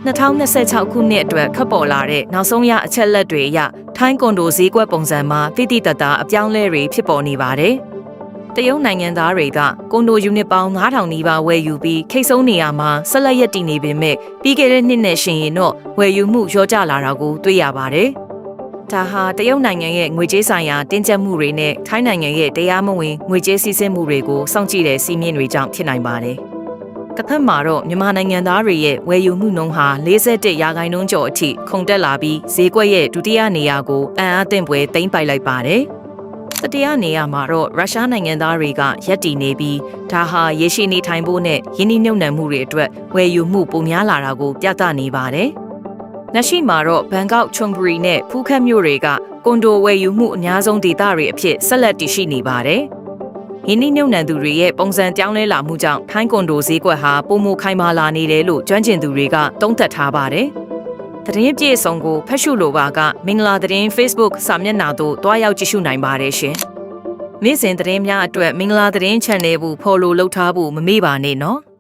2026 ခုနှစ်အတွက်ခပ်ပေါ်လာတဲ့နောက်ဆုံးရအချက်လက်တွေအရထိုင်းကွန်ဒိုဈေးကွက်ပုံစံမှာတိတိတတ်တာအပြောင်းလဲတွေဖြစ်ပေါ်နေပါတယ်။တရုတ်နိုင်ငံသားတွေကကွန်ဒိုယူနစ်ပေါင်း 9000 နီးပါးဝယ်ယူပြီးခိတ်ဆုံးနေရမှာဆက်လက်ရပ်တည်နေပေမဲ့ပြီးခဲ့တဲ့နှစ်နဲ့ရှင်ရင်တော့ဝယ်ယူမှုလျော့ကျလာတာကိုတွေ့ရပါတယ်။ဒါဟာတရုတ်နိုင်ငံရဲ့ငွေကြေးဆိုင်ရာတင်းကျပ်မှုတွေနဲ့ထိုင်းနိုင်ငံရဲ့တရားမဝင်ငွေကြေးစီးဆင်းမှုတွေကိုစောင့်ကြည့်တဲ့စီးမြင့်တွေကြောင့်ဖြစ်နိုင်ပါတယ်။တစ်ဖက်မှာတော့မြန်မာနိုင်ငံသားတွေရဲ့ဝယ်ယူမှုနှုန်းဟာ41%ကျော်အထိခုန်တက်လာပြီးဈေးကွက်ရဲ့ဒုတိယနေရာကိုအံ့အားသင့်ပွဲသိမ်းပိုက်လိုက်ပါတယ်။တတိယနေရာမှာတော့ရုရှားနိုင်ငံသားတွေကရပ်တည်နေပြီးဒါဟာရေရှည်နေထိုင်ဖို့နဲ့ယင်းနှိမ့်နှံမှုတွေအတွက်ဝယ်ယူမှုပိုများလာတာကိုပြသနေပါတယ်။လက်ရှိမှာတော့ဘန်ကောက်ချွန်ဘူရီနဲ့ဖူးခက်မြို့တွေကကွန်ဒိုဝယ်ယူမှုအများဆုံးဒေသတွေအဖြစ်ဆက်လက်တည်ရှိနေပါတယ်။ယင်းနှိမ့်နှံသူတွေရဲ့ပုံစံပြောင်းလဲလာမှုကြောင့်ထိုင်းကွန်ဒိုဈေးကွက်ဟာပုံမခိုင်မာလာနေတယ်လို့ကျွမ်းကျင်သူတွေကသုံးသပ်ထားပါတယ်။သတင်းပြည့်စုံကိုဖတ်ရှုလိုပါကမင်္ဂလာသတင်း Facebook စာမျက်နှာသို့တွားရောက်ကြည့်ရှုနိုင်ပါတယ်ရှင်။နေ့စဉ်သတင်းများအတွက်မင်္ဂလာသတင်း Channel ကို Follow လုပ်ထားဖို့မမေ့ပါနဲ့နော်။